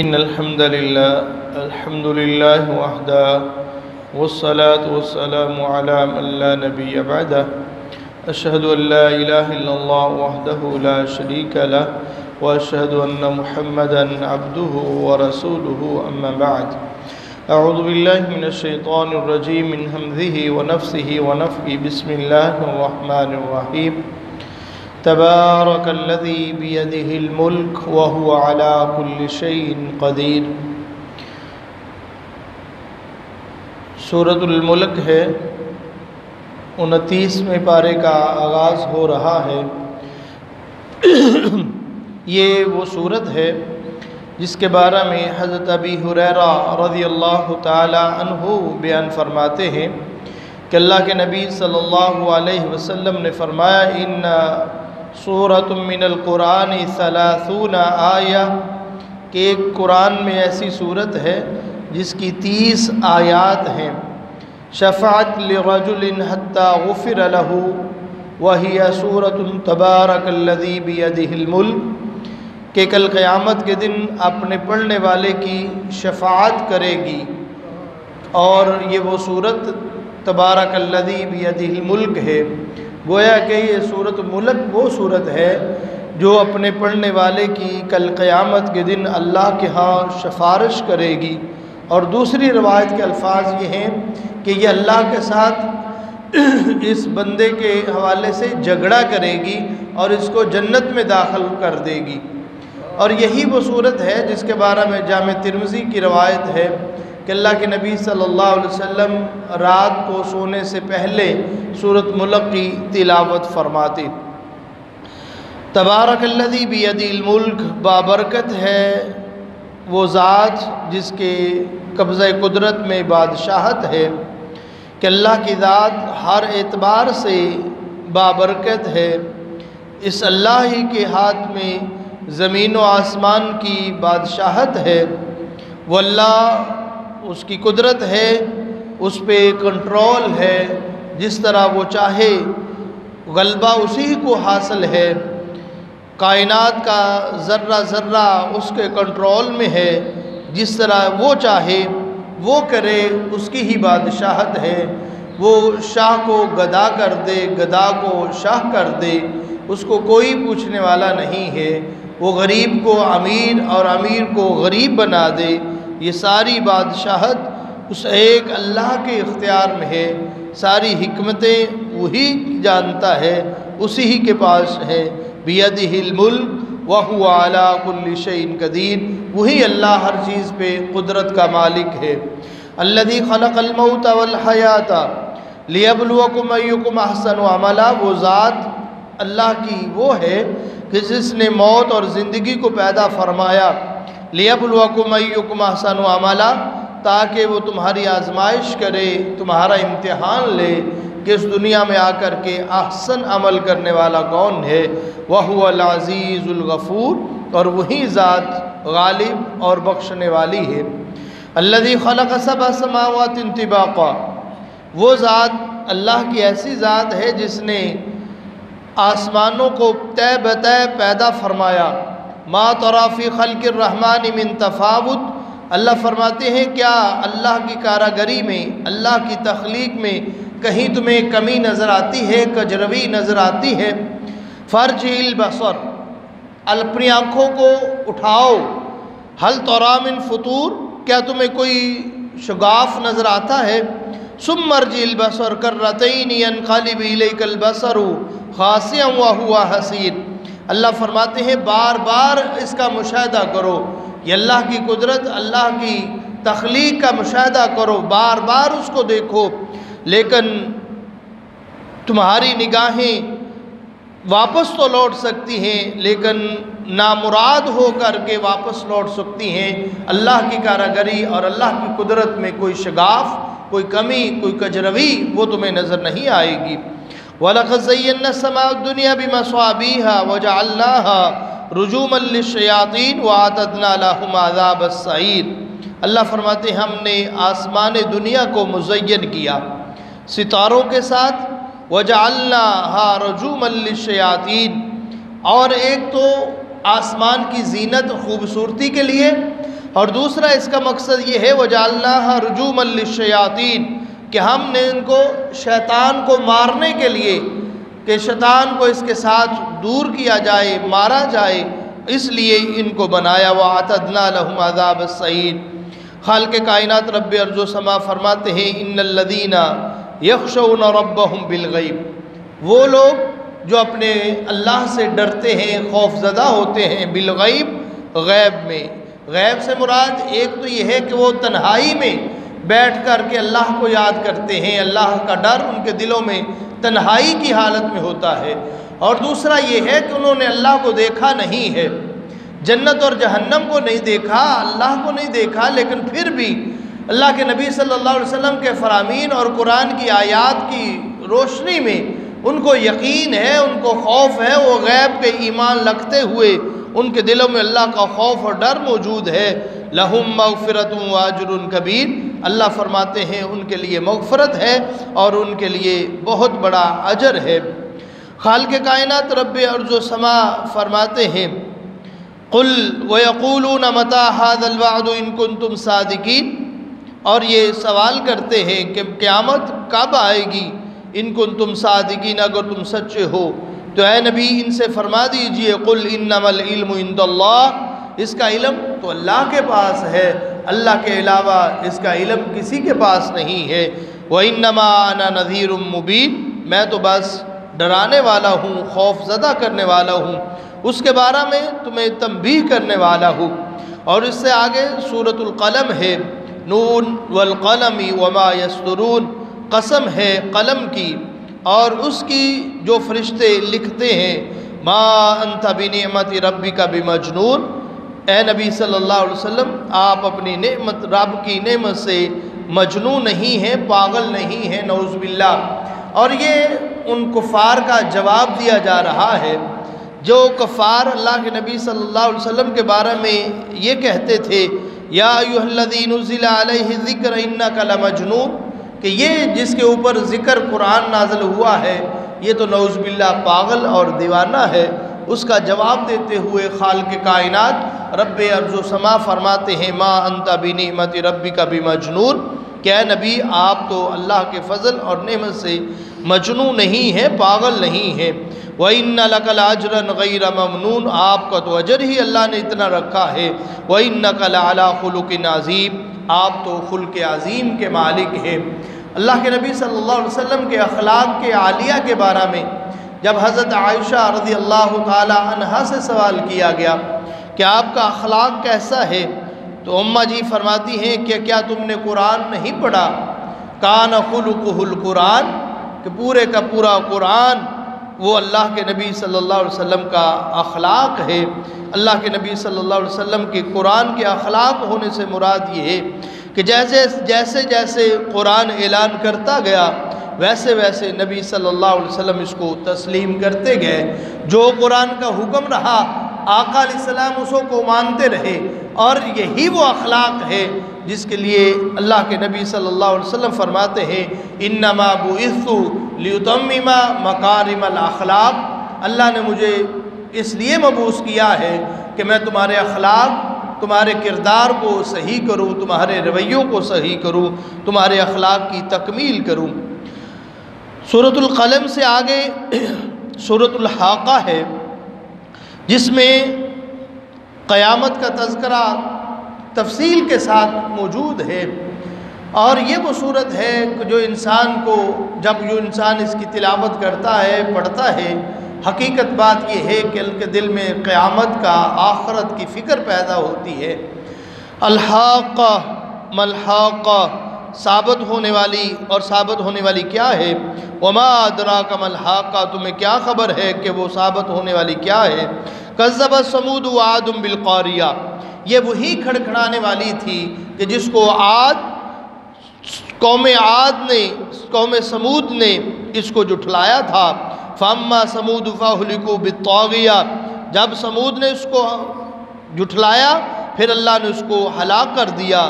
إن الحمد لله وحده والصلاة والسلام على من لا نبي بعده أشهد أن لا إله إلا الله وحده لا شريك له وأشهد أن محمدًا عبده ورسوله أما بعد أعوذ بالله من الشيطان الرجيم من همزه ونفسه ونفخه بسم الله الرحمن الرحيم تبارك الذي بيده الملك وهو على كل شيء قدير۔ سورۃ الملک ہے، 29ویں پارے کا آغاز ہو رہا ہے۔ یہ وہ صورت ہے جس کے بارے میں حضرت ابی ہریرہ رضی اللہ تعالی عنہ بیان فرماتے ہیں کہ اللہ کے نبی صلی اللہ علیہ وسلم نے فرمایا ان سورۃ من القرآن 30 آیہ کہ ایک قرآن میں ایسی صورت ہے جس کی 30 آیات ہیں۔ شفعت لرجل حتی غفر له وہی سورۃ تبارک الذی بیدہ الملک کہ کل قیامت کے دن اپنے پڑھنے والے کی شفاعت کرے گی، اور یہ وہ صورت تبارک الذی بیدہ الملک ہے۔ گویا کہ یہ سورۃ ملک وہ صورت ہے جو اپنے پڑھنے والے کی کل قیامت کے دن اللہ کے ہاں سفارش کرے گی۔ اور دوسری روایت کے الفاظ یہ ہیں کہ یہ اللہ کے ساتھ اس بندے کے حوالے سے جھگڑا کرے گی اور اس کو جنت میں داخل کر دے گی۔ اور یہی وہ صورت ہے جس کے بارے میں جامع ترمذی کی روایت ہے کہ اللہ کے نبی صلی اللہ علیہ وسلم رات کو سونے سے پہلے سورۃ ملک کی تلاوت فرماتے۔ تبارک الذی بیدہ الملک، بابرکت ہے وہ ذات جس کے قبضہ قدرت میں بادشاہت ہے، کہ اللہ کی ذات ہر اعتبار سے بابرکت ہے۔ اس اللہ ہی کے ہاتھ میں زمین و آسمان کی بادشاہت ہے۔ وہ اللہ، اس کی قدرت ہے، اس پہ کنٹرول ہے، جس طرح وہ چاہے غلبہ اسی کو حاصل ہے۔ کائنات کا ذرہ ذرہ اس کے کنٹرول میں ہے، جس طرح وہ چاہے وہ کرے، اس کی ہی بادشاہت ہے۔ وہ شاہ کو گدا کر دے، گدا کو شاہ کر دے، اس کو کوئی پوچھنے والا نہیں ہے۔ وہ غریب کو امیر اور امیر کو غریب بنا دے، یہ ساری بادشاہت اس ایک اللہ کے اختیار میں ہے۔ ساری حکمتیں وہی جانتا ہے، اسی ہی کے پاس ہے۔ بیدہ الملک وہو علی کل شیء قدیر، وہی اللہ ہر چیز پہ قدرت کا مالک ہے۔ الذی خلق الموت والحیات لیبلوکم ایکم احسن عملا، وہ ذات اللہ کی وہ ہے کہ جس نے موت اور زندگی کو پیدا فرمایا، لیبلوکم ایکم احسن عملا، تاکہ وہ تمہاری آزمائش کرے، تمہارا امتحان لے کہ اس دنیا میں آ کر کے احسن عمل کرنے والا کون ہے۔ وَهُوَ الْعَزِيزُ الْغَفُورُ، اور وہی ذات غالب اور بخشنے والی ہے۔ الَّذِي خَلَقَ سَبْعَ سَمَاوَاتٍ طِبَاقًا، وہ ذات اللہ کی ایسی ذات ہے جس نے آسمانوں کو تہ بتہ پیدا فرمایا۔ مَا تَرَىٰ فِي خَلْقِ الرَّحْمَٰنِ مِن تَفَاوُتٍ، اللہ فرماتے ہیں کیا اللہ کی کاراگری میں، اللہ کی تخلیق میں کہیں تمہیں کمی نظر آتی ہے، کجروی نظر آتی ہے؟ فَارْجِعِ الْبَصَرَ، اپنی آنکھوں کو اٹھاؤ۔ هَلْ تَرَىٰ مِن فُطُورٍ، کیا تمہیں کوئی شگاف نظر آتا ہے؟ ثُمَّ ارْجِعِ الْبَصَرَ كَرَّتَيْنِ يَنْقَلِبُ إِلَيْكَ الْبَصَرُ خَاسِئًا وَهُوَ حَسِيرٌ، اللہ فرماتے ہیں بار بار اس کا مشاہدہ کرو، یہ اللہ کی قدرت، اللہ کی تخلیق کا مشاہدہ کرو، بار بار اس کو دیکھو، لیکن تمہاری نگاہیں واپس تو لوٹ سکتی ہیں لیکن نامراد ہو کر کے واپس لوٹ سکتی ہیں۔ اللہ کی کاراگری اور اللہ کی قدرت میں کوئی شگاف، کوئی کمی، کوئی کجروی وہ تمہیں نظر نہیں آئے گی۔ وَلَقَدْ زَيَّنَّا السَّمَاءَ الدُّنْيَا بِمَصَابِيحَ وَجَعَلْنَاهَا رُجُومًا لِلشَّيَاطِينِ وَأَعْتَدْنَا لَهُمْ عَذَابَ السَّعِيرِ، اللہ فرماتے ہیں ہم نے آسمان دنیا کو مزین کیا ستاروں کے ساتھ، وَجَعَلْنَاهَا رُجُومًا لِلشَّيَاطِينِ، اور ایک تو آسمان کی زینت خوبصورتی کے لیے، اور دوسرا اس کا مقصد یہ ہے وَجَعَلْنَاهَا رُجُومًا لِلشَّيَاطِينِ کہ ہم نے ان کو شیطان کو مارنے کے لیے، کہ شیطان کو اس کے ساتھ دور کیا جائے، مارا جائے، اس لیے ان کو بنایا۔ وَأَعْتَدْنَا لَهُمْ عَذَابَ السَّعِيرِ۔ خالق کائنات رب ارض و سما فرماتے ہیں ان الذین یخشون ربهم بالغیب، وہ لوگ جو اپنے اللہ سے ڈرتے ہیں، خوف زدہ ہوتے ہیں، بالغیب غیب میں۔ غیب سے مراد ایک تو یہ ہے کہ وہ تنہائی میں بیٹھ کر کے اللہ کو یاد کرتے ہیں، اللہ کا ڈر ان کے دلوں میں تنہائی کی حالت میں ہوتا ہے، اور دوسرا یہ ہے کہ انہوں نے اللہ کو دیکھا نہیں ہے، جنت اور جہنم کو نہیں دیکھا، اللہ کو نہیں دیکھا، لیکن پھر بھی اللہ کے نبی صلی اللہ علیہ وسلم کے فرامین اور قرآن کی آیات کی روشنی میں ان کو یقین ہے، ان کو خوف ہے، وہ غیب کے ایمان رکھتے ہوئے ان کے دلوں میں اللہ کا خوف اور ڈر موجود ہے۔ لہم مغفرۃ واجر کبیر، اللہ فرماتے ہیں ان کے لیے مغفرت ہے اور ان کے لیے بہت بڑا اجر ہے۔ خالق کائنات رب ارض و سما فرماتے ہیں قل وَيَقُولُونَ مَتَى هَذَا الْوَعْدُ إِن كُنتُمْ صَادِقِينَ، اور یہ سوال کرتے ہیں کہ قیامت کب آئے گی، ان کنتم صادقین، اگر تم سچے ہو تو اے نبی ان سے فرما دیجئے قل انما العلم عند اللہ، اس کا علم تو اللہ کے پاس ہے، اللہ کے علاوہ اس کا علم کسی کے پاس نہیں ہے۔ وَإِنَّمَا أَنَا نَذِيرٌ مُبِينٌ، میں تو بس ڈرانے والا ہوں، خوف زدہ کرنے والا ہوں، اس کے بارے میں تمہیں تنبیہ کرنے والا ہوں۔ اور اس سے آگے سورۃ القلم ہے، نون والقلم وما یسطرون، قسم ہے قلم کی اور اس کی جو فرشتے لکھتے ہیں، ما انت بنعمت ربک بمجنون، اے نبی صلی اللہ علیہ وسلم آپ اپنی نعمت، رب کی نعمت سے مجنون نہیں ہیں، پاگل نہیں ہیں، نعوذ باللہ۔ اور یہ ان کفار کا جواب دیا جا رہا ہے جو کفار اللہ کے نبی صلی اللہ علیہ وسلم کے بارے میں یہ کہتے تھے یا ایھا الذی نزل علیہ الذکر انک لمجنون، کہ یہ جس کے اوپر ذکر قرآن نازل ہوا ہے یہ تو نعوذ باللہ پاگل اور دیوانہ ہے۔ اس کا جواب دیتے ہوئے خالق کائنات رب ارض و سما فرماتے ہیں ما انت بنعمت ربک بمجنون، کہ اے نبی آپ تو اللہ کے فضل اور نعمت سے مجنون نہیں ہیں، پاگل نہیں ہیں۔ وَإِنَّ لَكَ لَأَجْرًا غَيْرَ مَمْنُونَ، آپ کا تو اجر ہی اللہ نے اتنا رکھا ہے۔ وَإِنَّكَ لَعَلَىٰ خُلُقٍ عَظِيمٍ، آپ تو خلق عظیم کے مالک ہیں۔ اللہ کے نبی صلی اللہ علیہ وسلم کے اخلاق کے عالیہ کے بارے میں جب حضرت عائشہ رضی اللہ تعالی عنہا سے سوال کیا گیا کہ آپ کا اخلاق کیسا ہے، تو اماں جی فرماتی ہیں کہ کیا تم نے قرآن نہیں پڑھا، کان خلقہ القرآن، کہ پورے کا پورا قرآن وہ اللہ کے نبی صلی اللہ علیہ وسلم کا اخلاق ہے۔ اللہ کے نبی صلی اللہ علیہ وسلم کے قرآن کے اخلاق ہونے سے مراد یہ ہے کہ جیسے جیسے قرآن اعلان کرتا گیا ویسے ویسے نبی صلی اللہ علیہ وسلم اس کو تسلیم کرتے گئے، جو قرآن کا حکم رہا آقا علیہ السلام اس کو مانتے رہے، اور یہی وہ اخلاق ہے جس کے لیے اللہ کے نبی صلی اللہ علیہ وسلم فرماتے ہیں انما بعثت لیتمم مکارم الاخلاق، اللہ نے مجھے اس لیے مبعوث کیا ہے کہ میں تمہارے اخلاق، تمہارے کردار کو صحیح کروں، تمہارے رویوں کو صحیح کروں، تمہارے اخلاق کی تکمیل کروں۔ سورۃ القلم سے آگے سورۃ الحاقہ ہے جس میں قیامت کا تذکرہ تفصیل کے ساتھ موجود ہے، اور یہ وہ صورت ہے کہ جو انسان کو جب انسان اس کی تلاوت کرتا ہے، پڑھتا ہے، حقیقت بات یہ ہے کہ ان کے دل میں قیامت کا، آخرت کی فکر پیدا ہوتی ہے۔ الحاقہ ملحاقہ، ثابت ہونے والی، اور ثابت ہونے والی کیا ہے؟ وما ادراک ملحاقہ، تمہیں کیا خبر ہے کہ وہ ثابت ہونے والی کیا ہے؟ کذبت ثمود وعاد بالقاریہ، یہ وہی کھڑکھڑانے والی تھی کہ جس کو قوم عاد نے، قوم سمود نے اس کو جھٹلایا تھا۔ فاما ثمود فاہلکوا بالطاغیہ، جب سمود نے اس کو جھٹلایا پھر اللہ نے اس کو ہلاک کر دیا،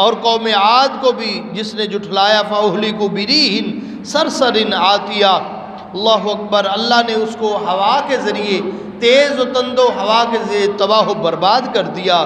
اور قوم عاد کو بھی جس نے جھٹلایا فاہلکوا بریح صرصر عاتیہ، اللہ اکبر، اللہ نے اس کو ہوا کے ذریعے، تیز و تند و ہوا کے ذریعے تباہ و برباد کر دیا۔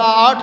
8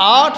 8